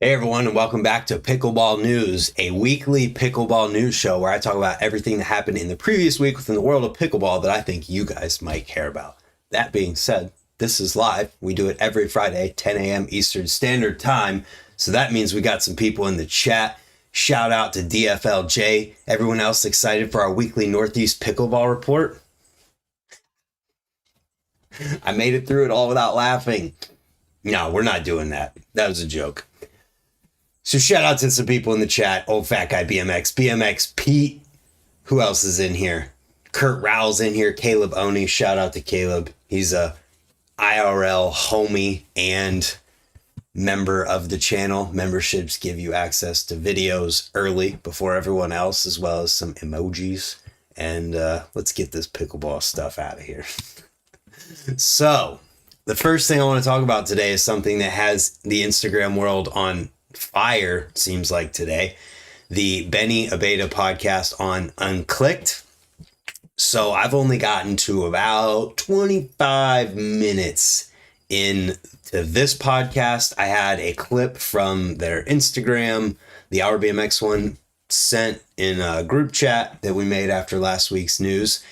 Hey everyone, and welcome back to Pickleball News, a weekly pickleball news show where I talk about everything that happened in the previous week within the world of pickleball that I think you guys might care about. That being said, this is live. We do it every Friday, 10 a.m. Eastern Standard Time. So that means we got some people in the chat. Shout out to DFLJ. Everyone else excited for our weekly Northeast Pickleball Report? I made it through it all without laughing. No, we're not doing that. That was a joke. So shout out to some people in the chat. Old Fat Guy BMX Pete. Who else is in here? Kurt Rowell's in here. Caleb Oney. Shout out to Caleb. He's a IRL homie and member of the channel. Memberships give you access to videos early before everyone else, as well as some emojis. And let's get this pickleball stuff out of here. So the first thing I want to talk about today is something that has the Instagram world on fire, seems like today. The Benny Abeda podcast on Unclicked. So I've only gotten to about 25 minutes into this podcast. I had a clip from their Instagram, the Our BMX one, sent in a group chat that we made after last week's news.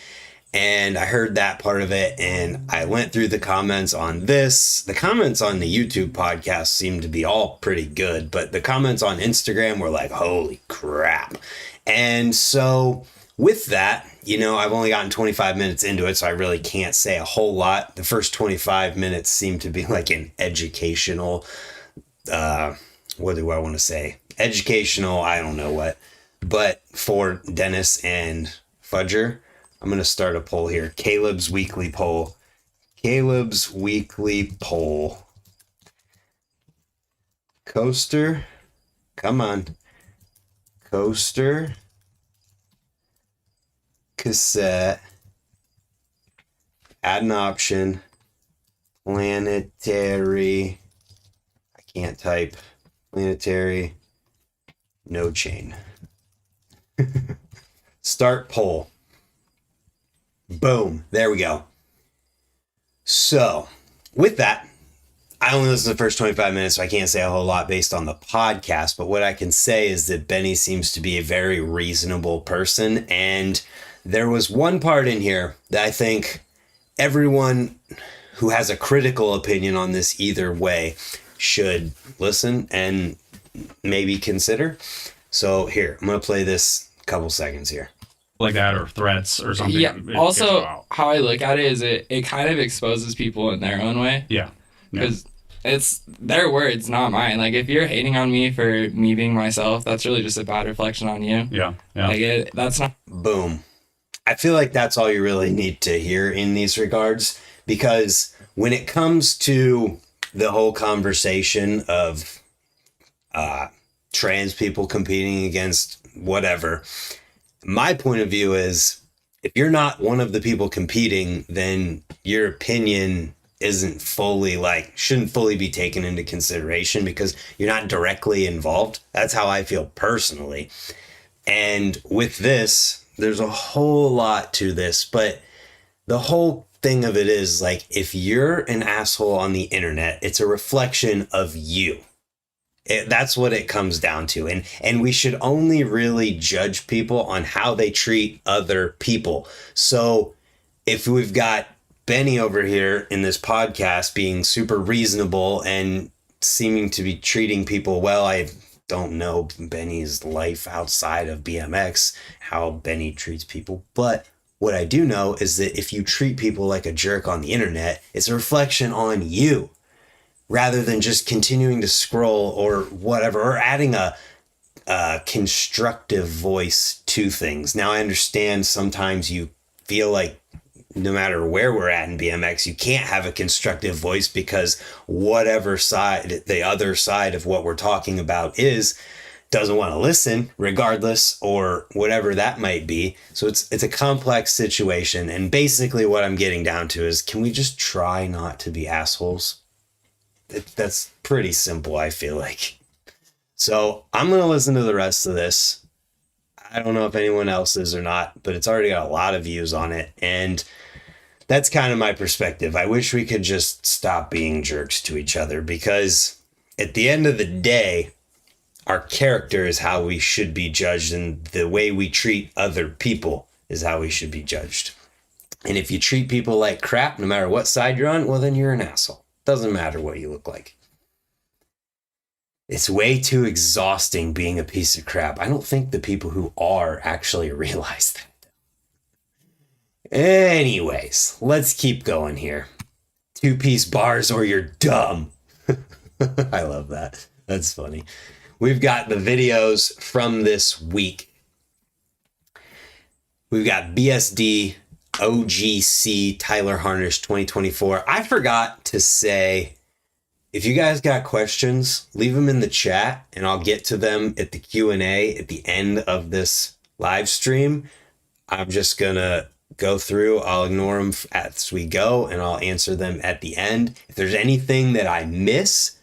And I heard that part of it, and I went through the comments on this. The comments on the YouTube podcast seemed to be all pretty good, but the comments on Instagram were like, holy crap. And so with that, I've only gotten 25 minutes into it, so I really can't say a whole lot. The first 25 minutes seem to be like an educational, what do I want to say? Educational, I don't know what. But for Dennis and Fudger, I'm going to start a poll here. Caleb's weekly poll. Coaster. Come on. Coaster. Cassette. Add an option. Planetary. I can't type. Planetary. No chain. Start poll. Boom. There we go. So with that, I only listened to the first 25 minutes, so I can't say a whole lot based on the podcast. But what I can say is that Benny seems to be a very reasonable person. And there was one part in here that I think everyone who has a critical opinion on this either way should listen and maybe consider. So here, I'm going to play this a couple seconds here. Like that, or threats or something. Yeah. Also, how I look at it is it kind of exposes people in their own way. Yeah. Because it's their words, not mine. Like, if you're hating on me for me being myself, that's really just a bad reflection on you. Yeah. Like, that's not... Boom. I feel like that's all you really need to hear in these regards, because when it comes to the whole conversation of trans people competing against whatever, my point of view is, if you're not one of the people competing, then your opinion shouldn't fully be taken into consideration because you're not directly involved. That's how I feel personally. And with this, there's a whole lot to this, but the whole thing of it is, like, if you're an asshole on the internet, it's a reflection of you. That's what it comes down to. And we should only really judge people on how they treat other people. So if we've got Benny over here in this podcast being super reasonable and seeming to be treating people well, I don't know Benny's life outside of BMX, how Benny treats people. But what I do know is that if you treat people like a jerk on the internet, it's a reflection on you, rather than just continuing to scroll or whatever, or adding a constructive voice to things. Now, I understand sometimes you feel like no matter where we're at in BMX, you can't have a constructive voice because whatever side, the other side of what we're talking about doesn't want to listen regardless, or whatever that might be. So it's a complex situation. And basically what I'm getting down to is, can we just try not to be assholes? That's pretty simple, I feel like. So I'm going to listen to the rest of this. I don't know if anyone else is or not, but it's already got a lot of views on it. And that's kind of my perspective. I wish we could just stop being jerks to each other, because at the end of the day, Our character is how we should be judged, and the way we treat other people is how we should be judged. And if you treat people like crap, no matter what side you're on, well, then you're an asshole. Doesn't matter what you look like. It's way too exhausting being a piece of crap. I don't think the people who are actually realize that. Anyways, let's keep going here. 2-piece bars or you're dumb. I love that. That's funny. We've got the videos from this week. We've got BSD OGC Tyler Harnish 2024. I forgot to say, if you guys got questions, leave them in the chat and I'll get to them at the Q&A at the end of this live stream. I'm just going to go through. I'll ignore them as we go and I'll answer them at the end. If there's anything that I miss,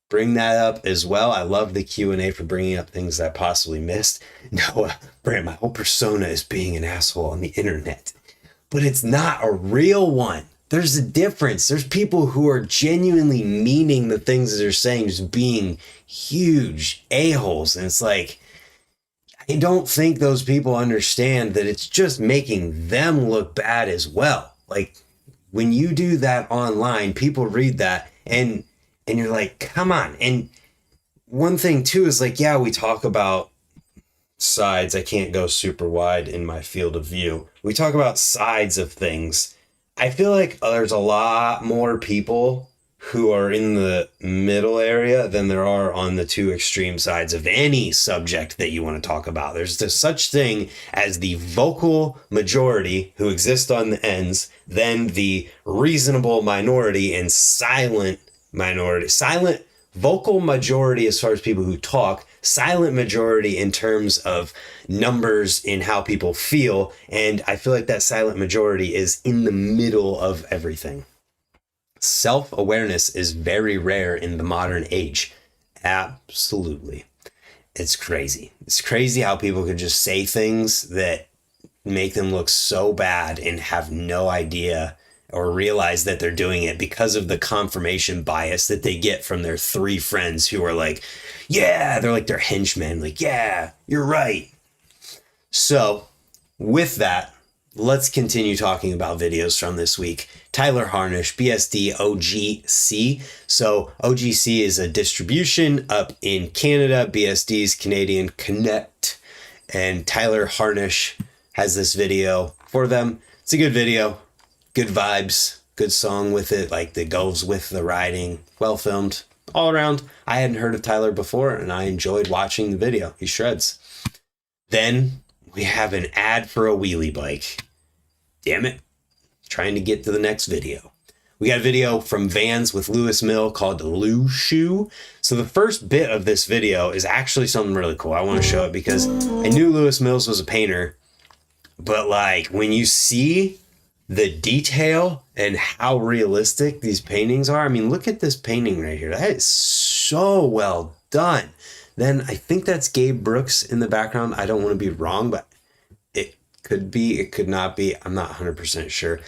bring that up as well. I love the Q&A for bringing up things that I possibly missed. No, Brant, my whole persona is being an asshole on the internet, but it's not a real one. There's a difference. There's people who are genuinely meaning the things that they're saying, just being huge a-holes. And it's like, I don't think those people understand that it's just making them look bad as well. Like when you do that online, people read that and you're like, come on. And one thing too is like, yeah, we talk about sides. I can't go super wide in my field of view. We talk about sides of things. I feel like there's a lot more people who are in the middle area than there are on the two extreme sides of any subject that you want to talk about. There's this such thing as the vocal majority who exist on the ends, then the reasonable minority and silent minority. Silent vocal majority as far as people who talk, silent majority in terms of numbers in how people feel. And I feel like that silent majority is in the middle of everything. Self-awareness is very rare in the modern age. Absolutely. It's crazy. It's crazy how people can just say things that make them look so bad and have no idea or realize that they're doing it because of the confirmation bias that they get from their 3 friends who are like, yeah, they're like their henchmen. Like, yeah, you're right. So with that, let's continue talking about videos from this week. Tyler Harnish, BSD OGC. So OGC is a distribution up in Canada. BSD's Canadian Connect. And Tyler Harnish has this video for them. It's a good video. Good vibes. Good song with it. Like that goes with the riding. Well filmed. All around. I hadn't heard of Tyler before and I enjoyed watching the video. He shreds. Then we have an ad for a wheelie bike. Damn it. Trying to get to the next video. We got a video from Vans with Lewis Mill called Lou Shoe. So the first bit of this video is actually something really cool. I want to show it because I knew Lewis Mills was a painter, but like when you see the detail and how realistic these paintings are, I mean, look at this painting right here. That is so well done. Then I think that's Gabe Brooks in the background. I don't want to be wrong, but it could be, it could not be. I'm not 100% sure.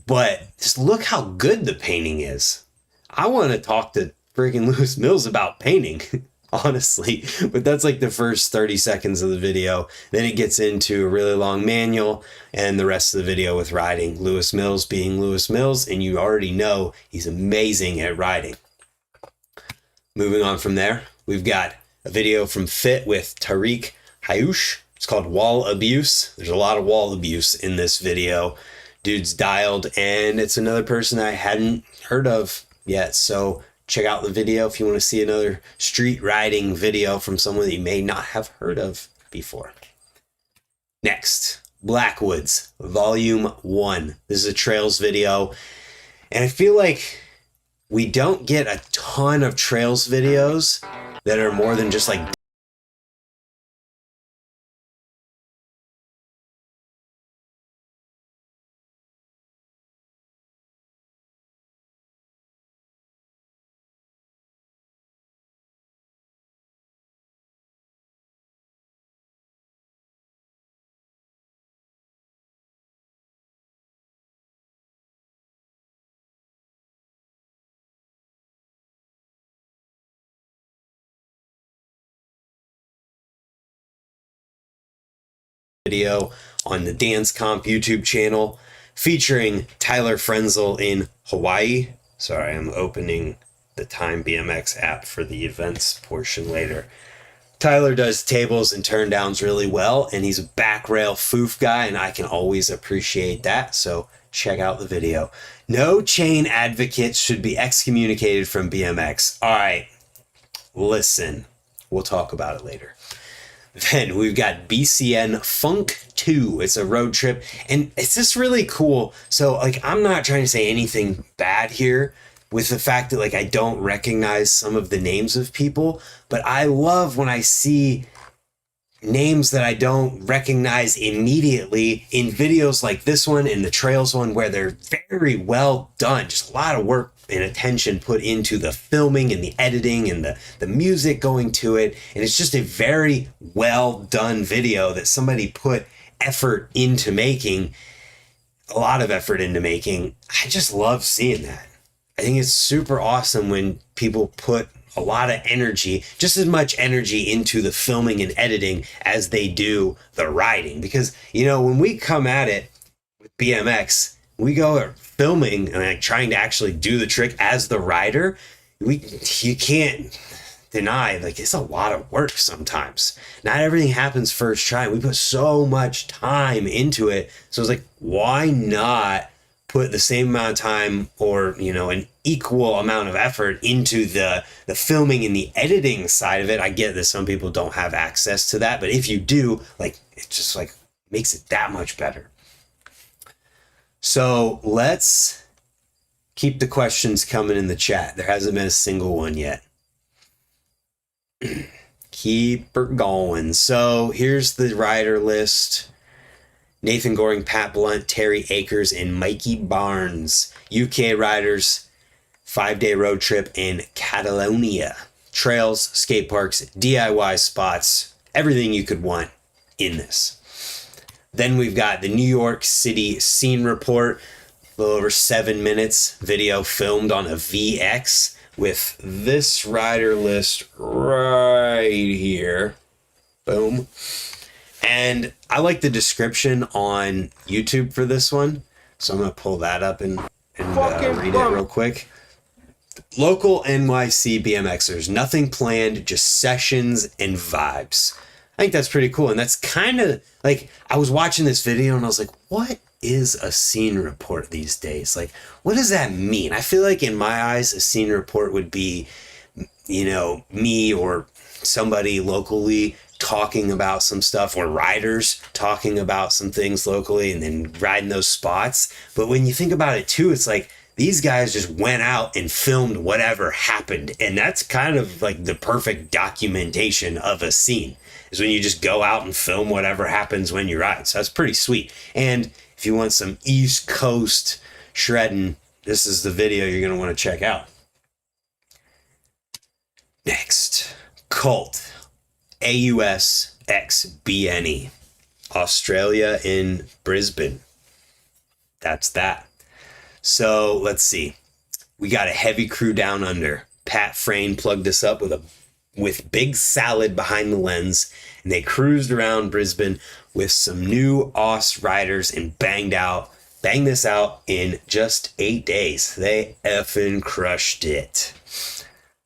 But just look how good the painting is. I want to talk to freaking Lewis Mills about painting, honestly. But that's like the first 30 seconds of the video. Then it gets into a really long manual and the rest of the video with riding. Lewis Mills being Lewis Mills, and you already know he's amazing at riding. Moving on from there, we've got a video from Fit with Tariq Hayush. It's called Wall Abuse. There's a lot of wall abuse in this video. Dude's dialed, and it's another person I hadn't heard of yet. So check out the video if you want to see another street riding video from someone that you may not have heard of before. Next, Blackwoods, Volume 1. This is a trails video, and I feel like we don't get a ton of trails videos that are more than just like video on the Dance Comp YouTube channel featuring Tyler Frenzel in Hawaii. Sorry, I'm opening the Time BMX app for the events portion later. Tyler does tables and turn downs really well, and he's a back rail foof guy, and I can always appreciate that. So check out the video. No chain advocates should be excommunicated from BMX. All right, listen, we'll talk about it later. Then we've got BCN Funk 2. It's a road trip, and it's just really cool. So, like, I'm not trying to say anything bad here with the fact that, like, I don't recognize some of the names of people, but I love when I see names that I don't recognize immediately in videos like this one and the trails one, where they're very well done. Just a lot of work and attention put into the filming and the editing and the music going to it. And it's just a very well done video that somebody put effort into making, a lot of effort into making. I just love seeing that. I think it's super awesome when people put a lot of energy, just as much energy into the filming and editing as they do the riding. Because, you know, when we come at it with BMX, we go filming and like trying to actually do the trick as the rider. You can't deny, like, it's a lot of work sometimes. Not everything happens first try. We put so much time into it. So it's like, why not put the same amount of time, or, you know, an equal amount of effort into the filming and the editing side of it? I get that some people don't have access to that, but if you do, like, it just like makes it that much better. So let's keep the questions coming in the chat. There hasn't been a single one yet. Keep her going. So here's the rider list. Nathan Goring, Pat Blunt, Terry Akers, and Mikey Barnes. UK riders, 5-day road trip in Catalonia. Trails, skate parks, DIY spots, everything you could want in this. Then we've got the New York City scene report, a little over 7 minutes video filmed on a VX with this rider list right here. Boom. And I like the description on YouTube for this one, so I'm going to pull that up and read it real quick. Local NYC BMXers, nothing planned, just sessions and vibes. I think that's pretty cool. And that's kind of like, I was watching this video and I was like, what is a scene report these days? Like, what does that mean? I feel like in my eyes, a scene report would be, you know, me or somebody locally talking about some stuff, or riders talking about some things locally and then riding those spots. But when you think about it too, it's like these guys just went out and filmed whatever happened. And that's kind of like the perfect documentation of a scene, is when you just go out and film whatever happens when you ride. So that's pretty sweet. And if you want some East Coast shredding, this is the video you're going to want to check out. Next, Cult. AUS X BNE, Australia in Brisbane. That's that. So let's see. We got a heavy crew down under. Pat Frayne plugged us up with Big Salad behind the lens, and they cruised around Brisbane with some new Aus riders and banged this out in just 8 days. They effing crushed it.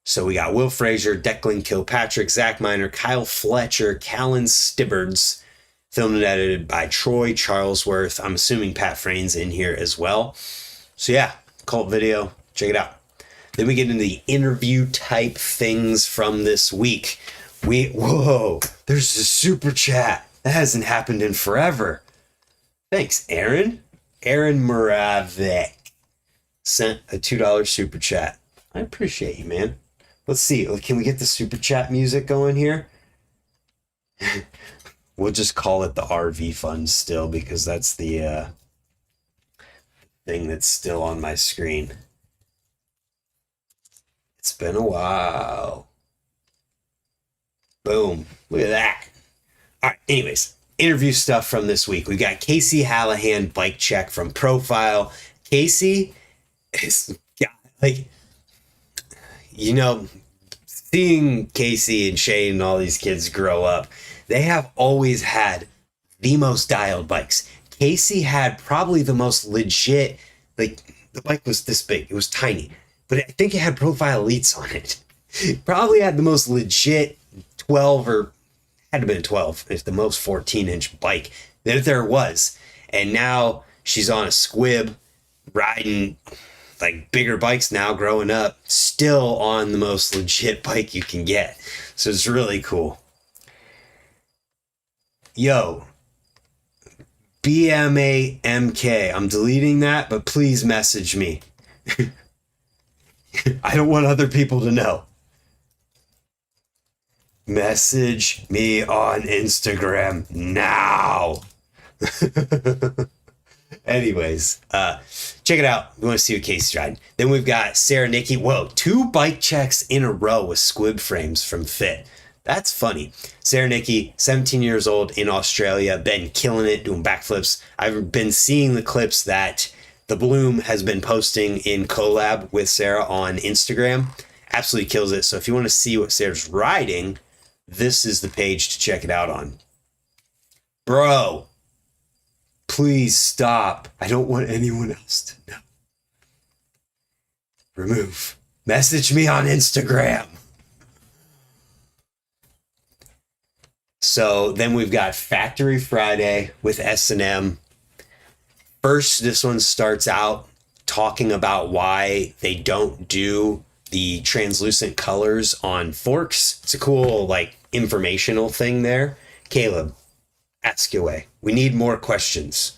So we got Will Frazier, Declan Kilpatrick, Zach Miner, Kyle Fletcher, Callan Stibbards, filmed and edited by Troy Charlesworth. I'm assuming Pat Frayne's in here as well. So yeah, cult video, check it out. Then we get into the interview type things from this week. Whoa, there's a super chat. That hasn't happened in forever. Thanks, Aaron. Aaron Moravec sent a $2 super chat. I appreciate you, man. Let's see. Can we get the super chat music going here? We'll just call it the RV fund still, because that's the thing that's still on my screen. It's been a while. Boom. Look at that. All right. Anyways, interview stuff from this week. We got Casey Hallahan bike check from Profile. Casey is, yeah, like, you know, seeing Casey and Shane and all these kids grow up, they have always had the most dialed bikes. Casey had probably the most legit, like the bike was this big. It was tiny, but I think it had Profile Elites on it. Probably had the most legit 12 or had to been 12. It's the most 14-inch bike that there was. And now she's on a squib riding like bigger bikes now growing up, still on the most legit bike you can get. So it's really cool. Yo, BMAMK, I'm deleting that, but please message me. I don't want other people to know. Message me on Instagram now. Anyways, check it out. We want to see what Casey's riding. Then we've got Sarah Nicky. Whoa, 2 bike checks in a row with squib frames from Fit. That's funny. Sarah Nicky, 17 years old in Australia, been killing it, doing backflips. I've been seeing the clips that the Bloom has been posting in collab with Sarah on Instagram. Absolutely kills it. So if you want to see what Sarah's riding, this is the page to check it out on. Bro, please stop. I don't want anyone else to know. Remove. Message me on Instagram. So then we've got Factory Friday with S&M. First, this one starts out talking about why they don't do the translucent colors on forks. It's a cool, like, informational thing there. Caleb, ask away. We need more questions.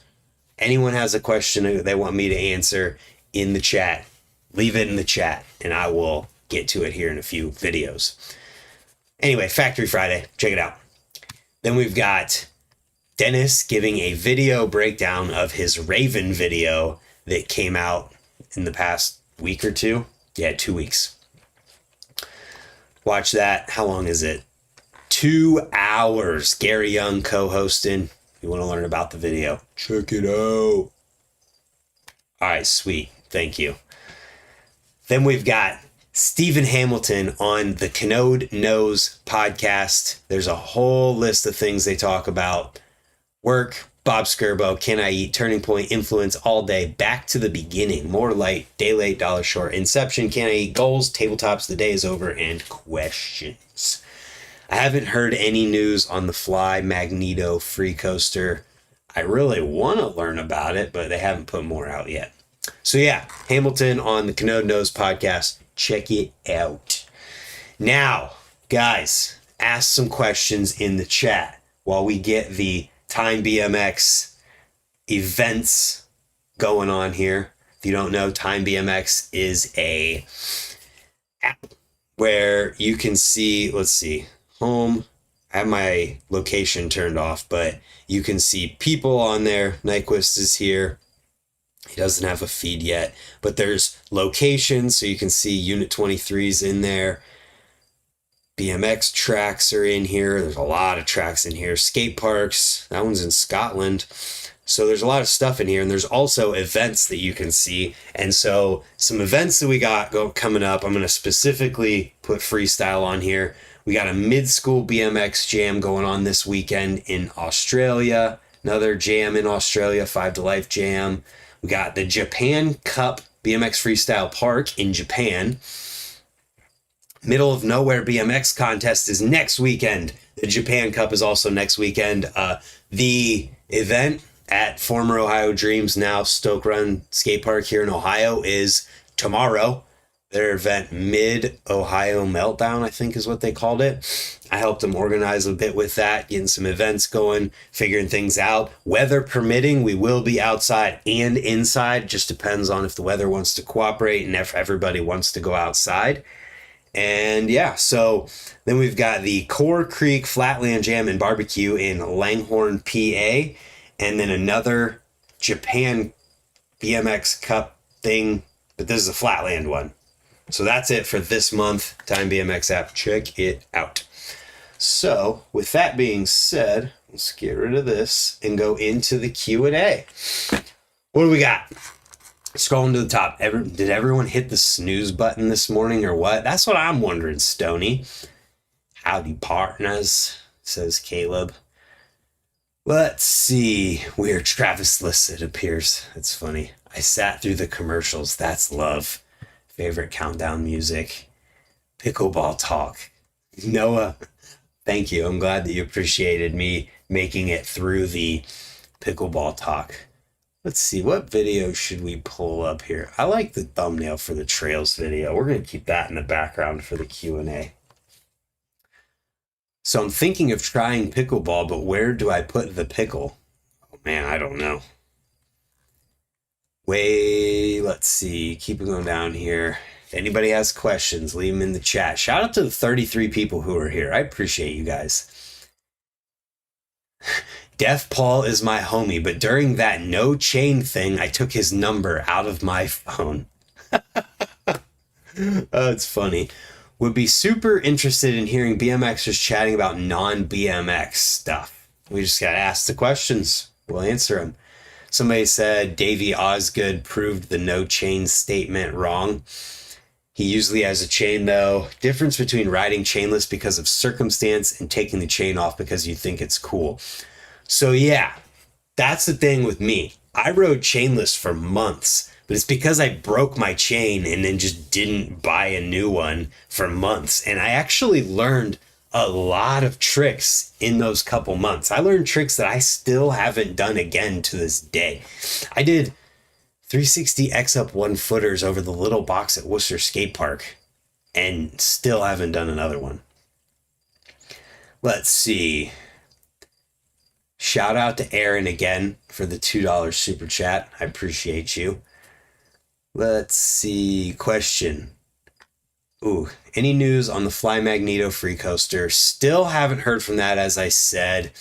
Anyone has a question they want me to answer in the chat, leave it in the chat, and I will get to it here in a few videos. Anyway, Factory Friday, check it out. Then we've got Dennis giving a video breakdown of his Raven video that came out in the past week or two. Yeah, 2 weeks. Watch that. How long is it? 2 hours. Gary Young co-hosting. You want to learn about the video? Check it out. All right, sweet. Thank you. Then we've got Stephen Hamilton on the Canode Knows podcast. There's a whole list of things they talk about. Work, Bob Skirbo, Can I Eat, Turning Point, Influence, All Day, Back to the Beginning, More Light, Day Late, Dollar Short, Inception, Can I Eat, Goals, Tabletops, The Day is Over, and Questions. I haven't heard any news on the Fly Magneto Free Coaster. I really want to learn about it, but they haven't put more out yet. So yeah, Hamilton on the Canode Knows podcast. Check it out. Now, guys, ask some questions in the chat while we get the Time BMX events going on here. If you don't know, Time BMX is a app where you can see, let's see, home. I have my location turned off, but you can see people on there. Nyquist is here. He doesn't have a feed yet, but there's locations, so you can see Unit 23's in there. BMX tracks are in here. There's a lot of tracks in here. Skate parks, that one's in Scotland. So there's a lot of stuff in here, and there's also events that you can see. And so some events that we got coming up, I'm going to specifically put freestyle on here. We got a mid-school BMX jam going on this weekend in Australia. Another jam in Australia, 5 to Life jam. We got the Japan Cup BMX Freestyle Park in Japan. Middle of Nowhere BMX contest is next weekend. The Japan Cup is also next weekend. The event at former Ohio Dreams, now Stoke Run Skate Park here in Ohio, is tomorrow. Their event, Mid-Ohio Meltdown, I think is what they called it. I helped them organize a bit with that, getting some events going, figuring things out. Weather permitting, we will be outside and inside. Just depends on if the weather wants to cooperate and if everybody wants to go outside. And yeah, so then we've got the Core Creek Flatland Jam and Barbecue in Langhorne, PA. And then another Japan BMX Cup thing, but this is a Flatland one. So that's it for this month. Time BMX app. Check it out. So with that being said, let's get rid of this and go into the Q&A. What do we got? Scrolling to the top. Did everyone hit the snooze button this morning or what? That's what I'm wondering, Stony. Howdy, partners, says Caleb. Let's see. Where Travis lists it appears. That's funny. I sat through the commercials. That's love. Favorite countdown music. Pickleball talk. Noah, thank you. I'm glad that you appreciated me making it through the pickleball talk. Let's see. What video should we pull up here? I like the thumbnail for the trails video. We're going to keep that in the background for the Q&A. So I'm thinking of trying pickleball, but where do I put the pickle? Oh man, I don't know. Let's see. Keep it going down here. If anybody has questions, leave them in the chat. Shout out to the 33 people who are here. I appreciate you guys. Deaf Paul is my homie, but during that no chain thing, I took his number out of my phone. Oh, it's funny. Would be super interested in hearing BMXers chatting about non-BMX stuff. We just got to ask the questions. We'll answer them. Somebody said Davey Osgood proved the no chain statement wrong. He usually has a chain though. Difference between riding chainless because of circumstance and taking the chain off because you think it's cool. So yeah, that's the thing with me. I rode chainless for months, but it's because I broke my chain and then just didn't buy a new one for months. And I actually learned a lot of tricks in those couple months. I learned tricks that I still haven't done again to this day. I did 360 X up 1-footers over the little box at Worcester Skate Park and still haven't done another one. Let's see. Shout out to Aaron again for the $2 super chat. I appreciate you. Let's see. Question. Ooh, any news on the Fly Magneto free coaster? Still haven't heard from that, as I said.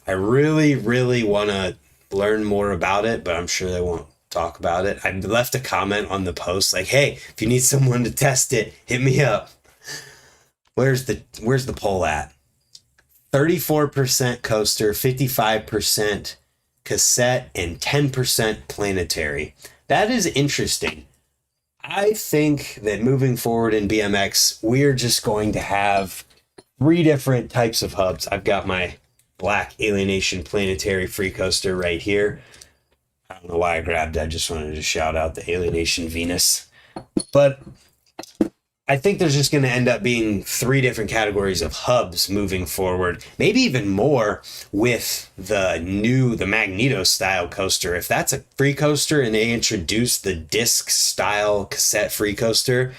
I really, really want to learn more about it, but I'm sure they won't talk about it. I left a comment on the post like, hey, if you need someone to test it, hit me up. Where's the poll at? 34% coaster, 55% cassette, and 10% planetary. That is interesting. I think that moving forward in BMX, we're just going to have 3 different types of hubs. I've got my black Alienation planetary free coaster right here. I don't know why I grabbed it. I just wanted to shout out the Alienation Venus. But I think there's just going to end up being 3 different categories of hubs moving forward. Maybe even more with the Magneto style coaster. If that's a free coaster and they introduce the disc style cassette free coaster,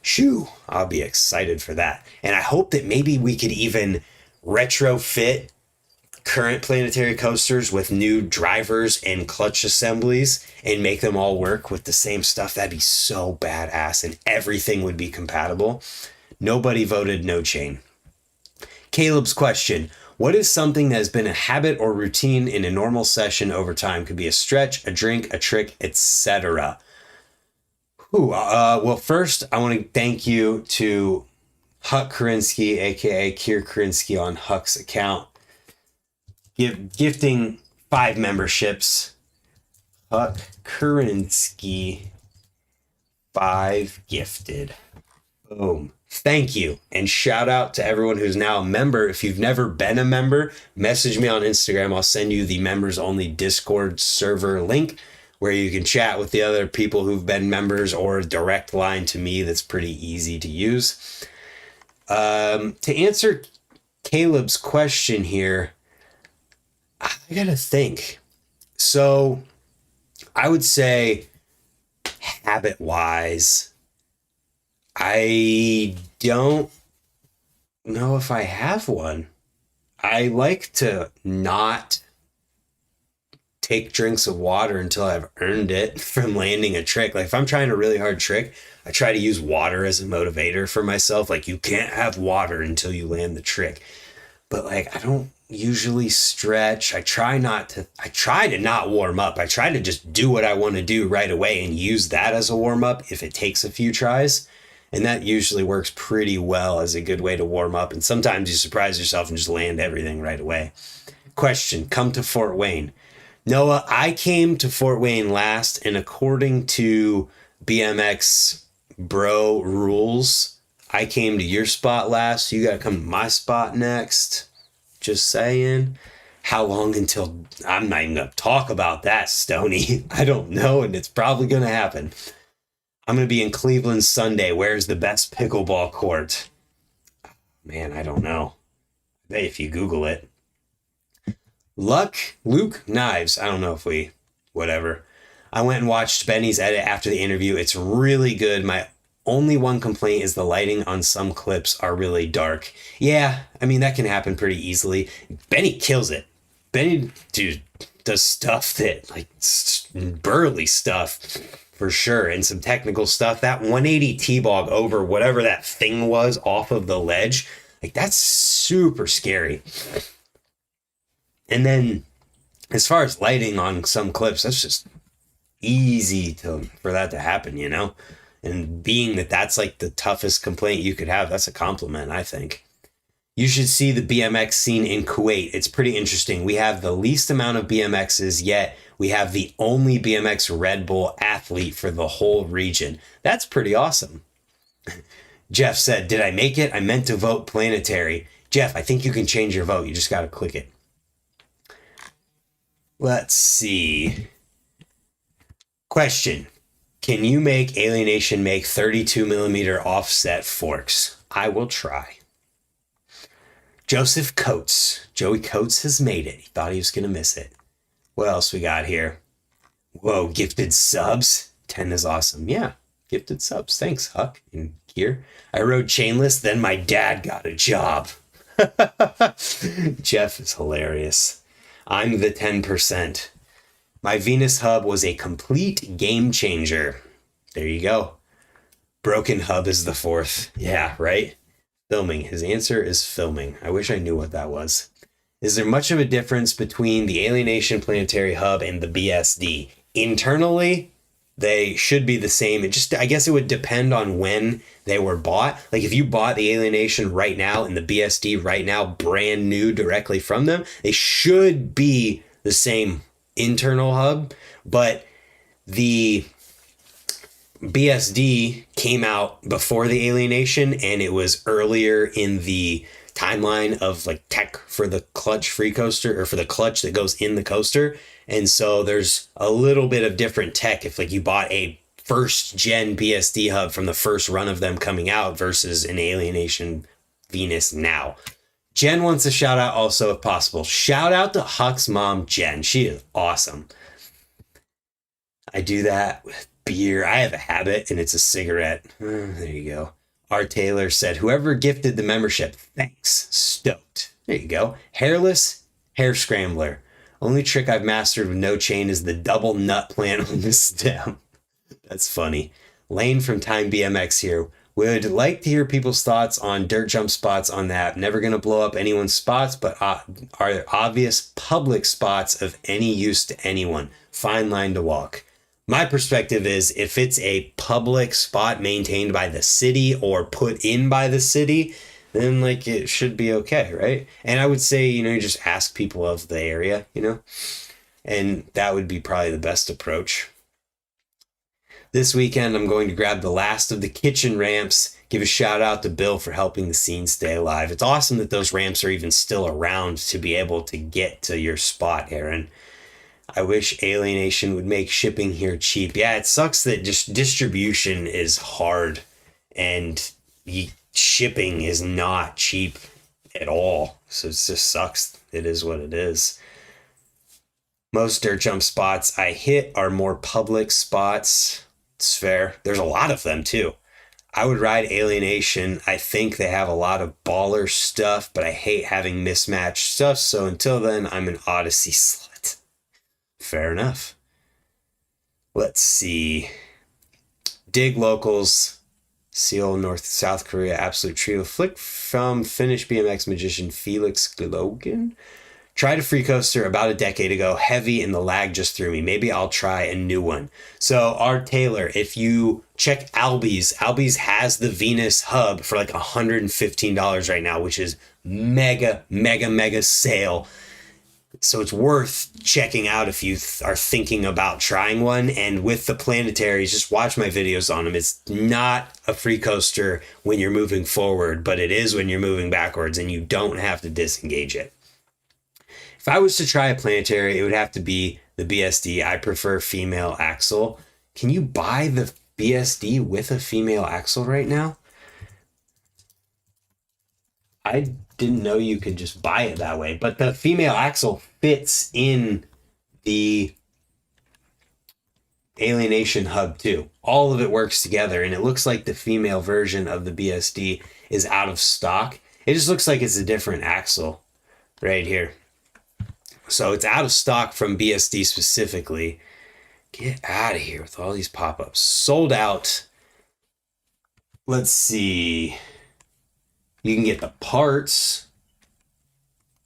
shoo, I'll be excited for that. And I hope that maybe we could even retrofit current planetary coasters with new drivers and clutch assemblies and make them all work with the same stuff. That'd be so badass and everything would be compatible. Nobody voted no chain. Caleb's question. What is something that has been a habit or routine in a normal session over time? Could be a stretch, a drink, a trick, etc. Well, first, I want to thank you to Huck Karinsky, aka Kier Karinsky on Huck's account, gifting 5 memberships. Huck Karinsky, 5 gifted. Boom. Thank you. And shout out to everyone who's now a member. If you've never been a member, message me on Instagram. I'll send you the members only Discord server link where you can chat with the other people who've been members, or a direct line to me that's pretty easy to use. To answer Caleb's question here, I gotta think. So I would say habit-wise, I don't know if I have one. I like to not take drinks of water until I've earned it from landing a trick. Like if I'm trying a really hard trick, I try to use water as a motivator for myself. Like you can't have water until you land the trick. But like I don't usually stretch. I try to not warm up. I try to just do what I want to do right away and use that as a warm up if it takes a few tries. And that usually works pretty well as a good way to warm up. And sometimes you surprise yourself and just land everything right away. Question, come to Fort Wayne. Noah, I came to Fort Wayne last, and according to BMX bro rules, I came to your spot last. So you got to come to my spot next. Just saying. how long until I'm not even going to talk about that, Stony? I don't know, and it's probably going to happen. I'm going to be in Cleveland Sunday. Where's the best pickleball court? Man, I don't know. Hey, if you Google it. Luke Knives. I don't know if whatever. I went and watched Benny's edit after the interview. It's really good. My only one complaint is the lighting on some clips are really dark. Yeah, I mean, that can happen pretty easily. Benny kills it. Benny, dude, does stuff that, like, burly stuff for sure. And some technical stuff. That 180 T-bog over whatever that thing was off of the ledge, like, that's super scary. And then as far as lighting on some clips, that's just easy for that to happen, you know? And being that that's like the toughest complaint you could have, that's a compliment, I think. You should see the BMX scene in Kuwait. It's pretty interesting. We have the least amount of BMXs, yet we have the only BMX Red Bull athlete for the whole region. That's pretty awesome. Jeff said, did I make it? I meant to vote planetary. Jeff, I think you can change your vote. You just got to click it. Let's see. Question. Can you make Alienation make 32 millimeter offset forks? I will try. Joseph Coates. Joey Coates has made it. He thought he was going to miss it. What else we got here? Whoa, gifted subs. 10 is awesome. Yeah, gifted subs. Thanks, Huck and Kier. I rode chainless, then my dad got a job. Jeff is hilarious. I'm the 10%. My Venus hub was a complete game changer. There you go. Broken hub is the 4th. Yeah, right? Filming. His answer is filming. I wish I knew what that was. Is there much of a difference between the Alienation Planetary Hub and the BSD? Internally, they should be the same. I guess it would depend on when they were bought. Like if you bought the Alienation right now and the BSD right now, brand new directly from them, they should be the same internal hub, but the BSD came out before the Alienation and it was earlier in the timeline of like tech for the clutch free coaster, or for the clutch that goes in the coaster. And so there's a little bit of different tech if like you bought a first gen BSD hub from the first run of them coming out versus an Alienation Venus now. Jen wants a shout out also if possible. Shout out to Huck's mom, Jen. She is awesome. I do that with beer. I have a habit and it's a cigarette. There you go. R. Taylor said, whoever gifted the membership, thanks. Stoked. There you go. Hairless hair scrambler. Only trick I've mastered with no chain is the double nut plant on the stem. That's funny. Lane from Time BMX here. Would like to hear people's thoughts on dirt jump spots on the app. Never going to blow up anyone's spots, but are obvious public spots of any use to anyone. Fine line to walk. My perspective is if it's a public spot maintained by the city or put in by the city, then like it should be okay, right? And I would say, you just ask people of the area, and that would be probably the best approach. This weekend, I'm going to grab the last of the kitchen ramps. Give a shout out to Bill for helping the scene stay alive. It's awesome that those ramps are even still around to be able to get to your spot, Aaron. I wish Alienation would make shipping here cheap. Yeah, it sucks that just distribution is hard and shipping is not cheap at all. So it just sucks. It is what it is. Most dirt jump spots I hit are more public spots. It's fair. There's a lot of them too. I would ride Alienation. I think they have a lot of baller stuff, but I hate having mismatched stuff. So until then, I'm an Odyssey slut. Fair enough. Let's see. Dig locals. Seoul, South Korea, absolute trio. Flick from Finnish BMX magician Felix Glogan. Tried a free coaster about a decade ago. Heavy and the lag just threw me. Maybe I'll try a new one. So R. Taylor, if you check Albies has the Venus hub for like $115 right now, which is mega sale. So it's worth checking out if you are thinking about trying one. And with the planetaries, just watch my videos on them. It's not a free coaster when you're moving forward, but it is when you're moving backwards and you don't have to disengage it. If I was to try a planetary, it would have to be the BSD. I prefer female axle. Can you buy the BSD with a female axle right now? I didn't know you could just buy it that way, but the female axle fits in the Alienation hub too. All of it works together, and it looks like the female version of the BSD is out of stock. It just looks like it's a different axle right here. So it's out of stock from BSD specifically. Get out of here with all these pop-ups. Sold out. Let's see. You can get the parts.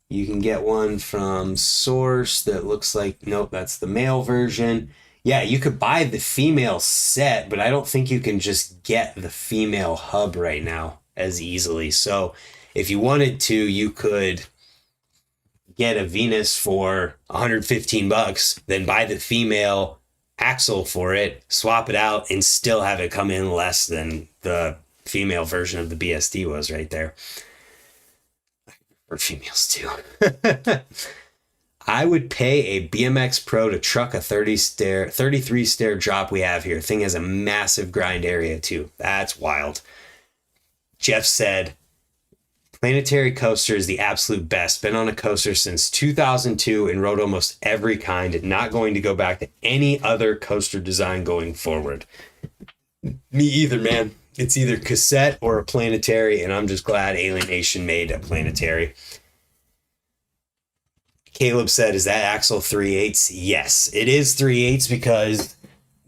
You can get one from Source that looks like, nope, that's the male version. Yeah, you could buy the female set, but I don't think you can just get the female hub right now as easily. So if you wanted to, you could get a Venus for $115, then buy the female axle for it, swap it out, and still have it come in less than the female version of the BSD was right there. For females too. I would pay a BMX Pro to truck a 33 stair drop we have here. Thing has a massive grind area too. That's wild. Jeff said, planetary coaster is the absolute best. Been on a coaster since 2002 and rode almost every kind. Not going to go back to any other coaster design going forward. Me either, man. It's either cassette or a planetary, and I'm just glad Alienation made a planetary. Caleb said, is that axle 3/8? Yes, it is 3/8 because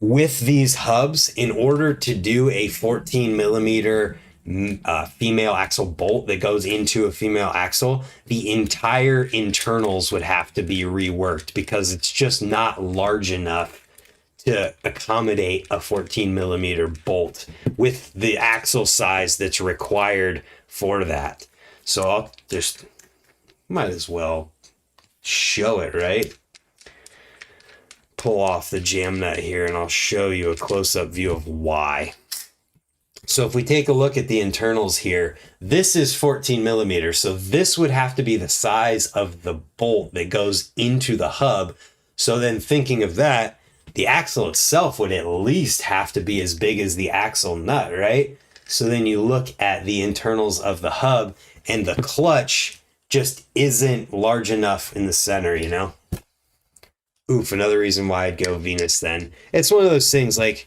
with these hubs, in order to do a 14 millimeter female axle bolt that goes into a female axle, the entire internals would have to be reworked because it's just not large enough to accommodate a 14 millimeter bolt with the axle size that's required for that. So I'll just, might as well show it, right? Pull off the jam nut here and I'll show you a close-up view of why. So if we take a look at the internals here, this is 14 millimeters. So this would have to be the size of the bolt that goes into the hub. So then thinking of that, the axle itself would at least have to be as big as the axle nut, right? So then you look at the internals of the hub and the clutch just isn't large enough in the center, you know? Oof, another reason why I'd go Venus then. It's one of those things like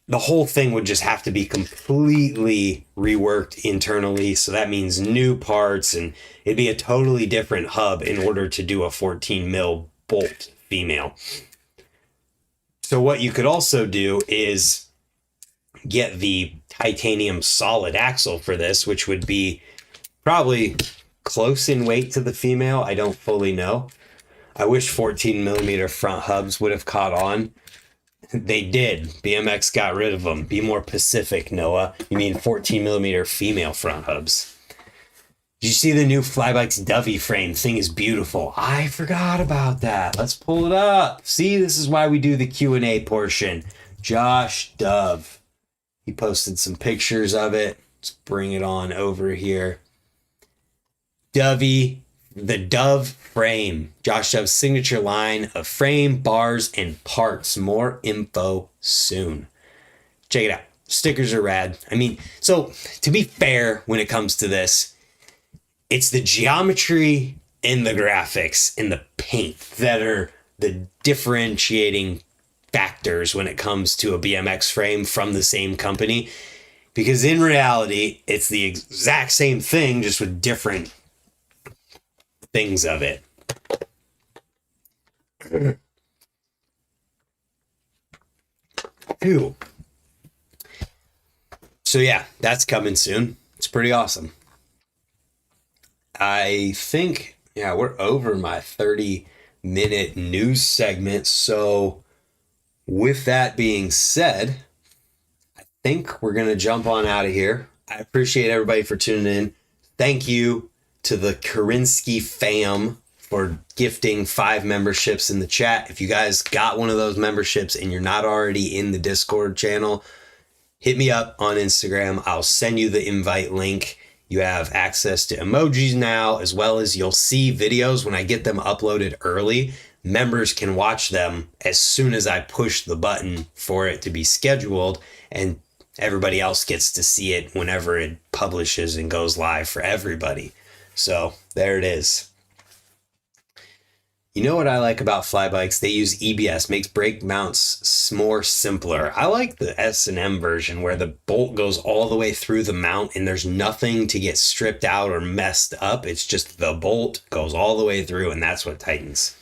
the whole thing would just have to be completely reworked internally. So that means new parts and it'd be a totally different hub in order to do a 14 mil bolt female. So what you could also do is get the titanium solid axle for this, which would be probably close in weight to the female. I don't fully know. I wish 14 millimeter front hubs would have caught on. They did. BMX got rid of them. Be more Pacific, Noah. You mean 14 millimeter female front hubs. Did you see the new Flybikes Dovey frame? Thing is beautiful. I forgot about that. Let's pull it up. See, this is why we do the Q&A portion. Josh Dove. He posted some pictures of it. Let's bring it on over here. Dovey, the Dove frame. Josh Dove's signature line of frame, bars, and parts. More info soon. Check it out. Stickers are rad. I mean, so to be fair when it comes to this, it's the geometry and the graphics and the paint that are the differentiating factors when it comes to a BMX frame from the same company. Because in reality, it's the exact same thing, just with different things of it. Ew. So yeah, that's coming soon. It's pretty awesome. I think, yeah, we're over my 30-minute news segment. So with that being said, I think we're going to jump on out of here. I appreciate everybody for tuning in. Thank you to the Karinsky fam for gifting 5 memberships in the chat. If you guys got one of those memberships and you're not already in the Discord channel, hit me up on Instagram. I'll send you the invite link. You have access to emojis now, as well as you'll see videos when I get them uploaded early. Members can watch them as soon as I push the button for it to be scheduled, and everybody else gets to see it whenever it publishes and goes live for everybody. So there it is. You know what I like about fly bikes? They use EBS, makes brake mounts more simpler. I like the S&M version where the bolt goes all the way through the mount and there's nothing to get stripped out or messed up. It's just the bolt goes all the way through and that's what tightens.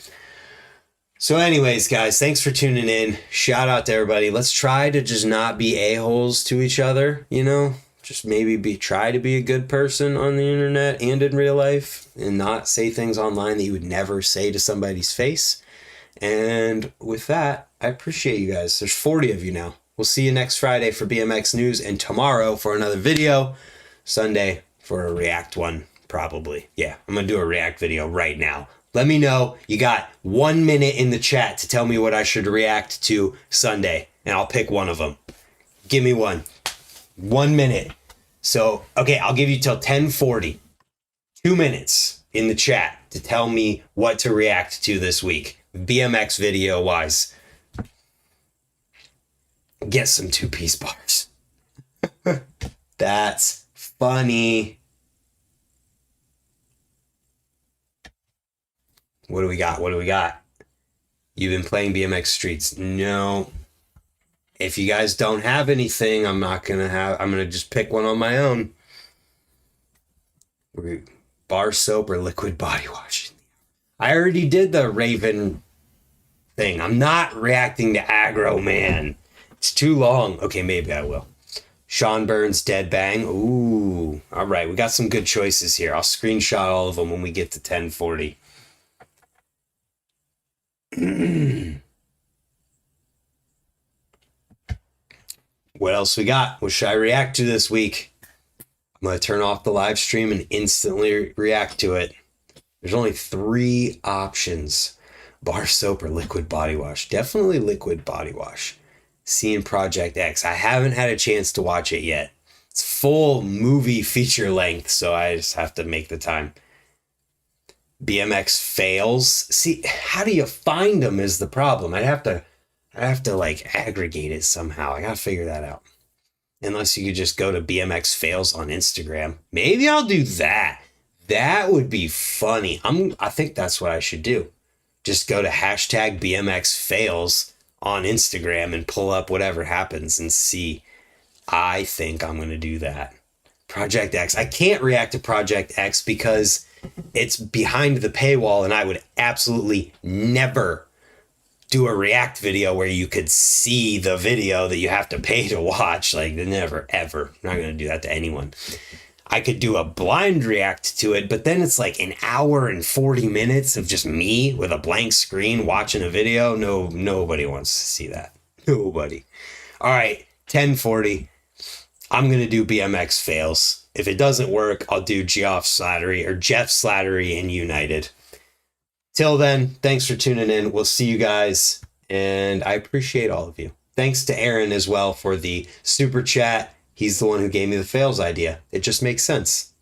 So anyways, guys, thanks for tuning in. Shout out to everybody. Let's try to just not be a-holes to each other, you know? Just maybe try to be a good person on the internet and in real life and not say things online that you would never say to somebody's face. And with that, I appreciate you guys. There's 40 of you now. We'll see you next Friday for BMX news and tomorrow for another video. Sunday for a react one, probably. Yeah, I'm going to do a react video right now. Let me know. You got 1 minute in the chat to tell me what I should react to Sunday, and I'll pick one of them. Give me one. 1 minute. So, okay, I'll give you till 10:40. 2 minutes in the chat to tell me what to react to this week. BMX video wise. Get some 2-piece bars. That's funny. What do we got? What do we got? You've been playing BMX Streets? No. If you guys don't have anything, I'm gonna just pick one on my own. Bar soap or liquid body wash? I already did the Raven thing. I'm not reacting to Aggro Man. It's too long. Okay, maybe I will. Sean Burns, Dead Bang. Ooh, all right. We got some good choices here. I'll screenshot all of them when we get to 10:40. What else we got? What should I react to this week? I'm going to turn off the live stream and instantly react to it. There's only 3 options. Bar soap or liquid body wash? Definitely liquid body wash. Seeing Project X. I haven't had a chance to watch it yet. It's full movie feature length, so I just have to make the time. BMX fails. See, how do you find them is the problem. I have to like aggregate it somehow. I gotta figure that out. Unless you could just go to BMX fails on Instagram. Maybe I'll do that. That would be funny. I think that's what I should do. Just go to hashtag BMX fails on Instagram and pull up whatever happens and see. I think I'm gonna do that. Project X. I can't react to Project X because it's behind the paywall and I would absolutely never do a react video where you could see the video that you have to pay to watch. Like, never, ever. I'm not going to do that to anyone. I could do a blind react to it, but then it's like an hour and 40 minutes of just me with a blank screen watching a video. No, nobody wants to see that. Nobody. All right, 10:40. I'm going to do BMX fails. If it doesn't work, I'll do Geoff Slattery or Jeff Slattery in United. Till then, thanks for tuning in. We'll see you guys, and I appreciate all of you. Thanks to Aaron as well for the super chat. He's the one who gave me the fails idea. It just makes sense.